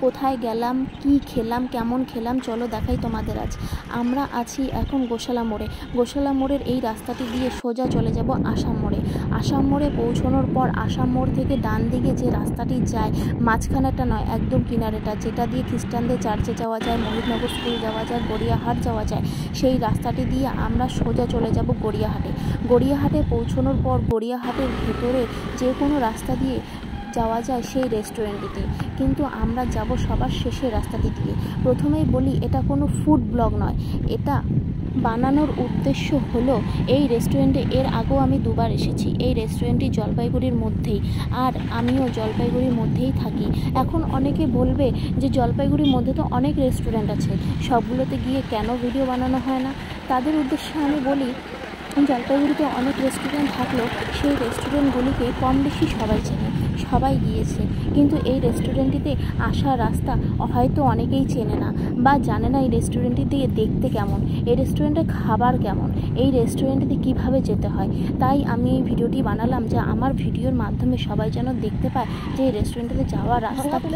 কোথায় গেলাম, কি খেলাম, কেমন খেলাম, চলো দেখাই তোমাদের। আজ আমরা আছি এখন গোশালা মোড়ে। গোশালা মোড়ের এই রাস্তাটি দিয়ে সোজা চলে যাব আসাম মোড়ে। আসাম মোড়ে পৌঁছানোর পর আসাম মোড় থেকে ডান দিকে যে রাস্তাটি যায়, মাঝখানেটা নয়, একদম কিনারেটা, যেটা দিয়ে খ্রিস্টানদের চার্চে যাওয়া যায়, মহিদনগর স্কুল যাওয়া যায়, গড়িয়াহাট যাওয়া যায়, সেই রাস্তাটি দিয়ে আমরা সোজা চলে যাব গড়িয়াহাটে। গড়িয়াহাটে পৌঁছানোর পর গড়িয়াহাটের ভেতরে যে কোনো রাস্তা দিয়ে যাওয়া যায় সেই রেস্টুরেন্টটিতে, কিন্তু আমরা যাব সবার শেষে রাস্তাটি দিয়ে। প্রথমেই বলি, এটা কোনো ফুড ব্লগ নয়। এটা বানানোর উদ্দেশ্য হলো, এই রেস্টুরেন্টে এর আগেও আমি দুবার এসেছি। এই রেস্টুরেন্টটি জলপাইগুড়ির মধ্যেই, আর আমিও জলপাইগুড়ির মধ্যেই থাকি। এখন অনেকে বলবে যে জলপাইগুড়ির মধ্যে তো অনেক রেস্টুরেন্ট আছে, সবগুলোতে গিয়ে কেন ভিডিও বানানো হয় না? তাদের উদ্দেশ্যে আমি বলি, জলপাইগুড়িতে অনেক রেস্টুরেন্ট থাকলেও সেই রেস্টুরেন্টগুলিকে কম বেশি সবাই চেনে, সবাই গিয়েছে, কিন্তু এই রেস্টুরেন্টটিতে আসার রাস্তা হয়তো অনেকেই চেনে না বা জানে না এই রেস্টুরেন্টটিতে দেখতে কেমন, এই রেস্টুরেন্টের খাবার কেমন, এই রেস্টুরেন্টটিতে কিভাবে যেতে হয়। তাই আমি এই ভিডিওটি বানালাম যে আমার ভিডিওর মাধ্যমে সবাই যেন দেখতে পায় যে এই রেস্টুরেন্টটিতে যাওয়ার রাস্তা কী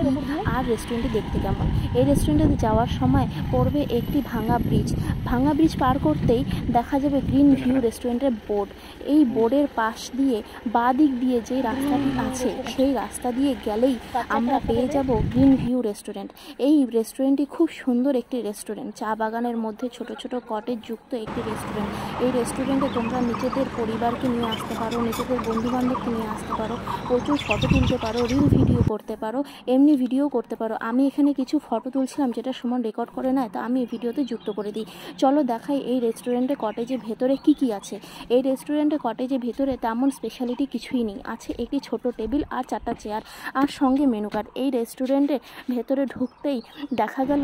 আর রেস্টুরেন্টটি দেখতে কেমন। এই রেস্টুরেন্টটিতে যাওয়ার সময় পড়বে একটি ভাঙা ব্রিজ। ভাঙা ব্রিজ পার করতেই দেখা যাবে গ্রিন ভিউ রেস্টুরেন্টের বোর্ড। এই বোর্ডের পাশ দিয়ে বাঁ দিক দিয়ে যে রাস্তাটি আছে, সেই রাস্তা দিয়ে গেলেই আমরা পেয়ে যাব গ্রিন ভিউ রেস্টুরেন্ট। এই রেস্টুরেন্টটি খুব সুন্দর একটি রেস্টুরেন্ট, চা বাগানের মধ্যে ছোট ছোট কটেজ যুক্ত একটি রেস্টুরেন্ট। এই রেস্টুরেন্টে তোমরা নিজেদের পরিবারকে নিয়ে আসতে পারো, নিজেদের বন্ধুবান্ধবকে নিয়ে আসতে পারো, প্রচুর ফটো তুলতে পারো, রিল ভিডিও করতে পারো, এমনি ভিডিও করতে পারো। আমি এখানে কিছু ফটো তুলছিলাম যেটা সুমন রেকর্ড করে নেয়, তা আমি ভিডিওতে যুক্ত করে দিই। চলো দেখাই এই রেস্টুরেন্টে কটেজের ভেতরে কি কি আছে। এই রেস্টুরেন্টে কটেজের ভেতরে তেমন স্পেশালিটি কিছুই নেই, আছে একটি ছোট টেবিল আর 4টা চেয়ার আর সঙ্গে মেনু কার্ড। এই রেস্টুরেন্টে ভেতরে ঢুকতেই দেখা গেল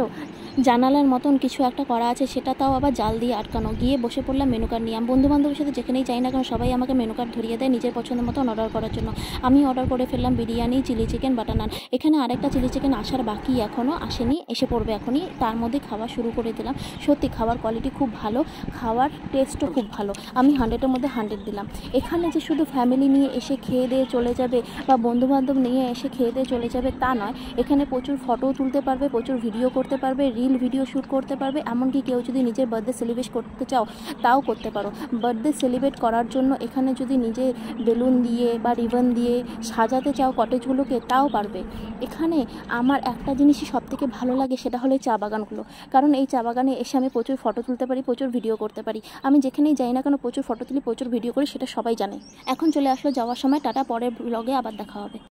জানালার মতন কিছু একটা করা আছে, সেটা তাও আবার জাল দিয়ে আটকানো। গিয়ে বসে পড়লাম মেনু কার্ড নিয়ে। আমি বন্ধুবান্ধবের সাথে যেখানেই যাই না কারণ সবাই আমাকে মেনু কার্ড ধরিয়ে দেয় নিজের পছন্দের মতন অর্ডার করার জন্য। আমি অর্ডার করে ফেললাম বিরিয়ানি, চিলি চিকেন, বাটার নান। এখানে আরেকটা চিলি চিকেন আসার বাকি, এখনও আসেনি, এসে পড়বে এখনই। তার মধ্যে খাওয়া শুরু করে দিলাম। সত্যি খাওয়ার কোয়ালিটি খুব ভালো, খাওয়ার টেস্টও খুব ভালো। আমি 100-এর মধ্যে 100 দিলাম। এখানে যে শুধু ফ্যামিলি নিয়ে এসে খেয়ে দিয়ে চলে যাবে বা বন্ধুবান্ধব নিয়ে এসে খেয়ে দিয়ে চলে যাবে তা নয়, এখানে প্রচুর ফটোও তুলতে পারবে, প্রচুর ভিডিও করতে পারবে, রিল ভিডিও শ্যুট করতে পারবে। এমনকি কেউ যদি নিজের বার্থডে সেলিব্রেট করতে চাও তাও করতে পারো। বার্থডে সেলিব্রেট করার জন্য এখানে যদি নিজে বেলুন দিয়ে বা রিবন দিয়ে সাজাতে চাও কটেজগুলোকে, তাও পারবে। এখানে আমার একটা জিনিসই সবথেকে ভালো লাগে, সেটা হলো এই চা বাগানগুলো। কারণ এই চা বাগানে এসে আমি প্রচুর ফটো তুলতে পারি, প্রচুর ভিডিও করতে পারি। আমি যেখানেই যাই না কেন প্রচুর ফটো তুলি, প্রচুর ভিডিও করি, সেটা সবাই জানে। এখন চলে আসলো যাওয়ার সময়, টাটা, পরের ব্লগে আবার দেখা হবে।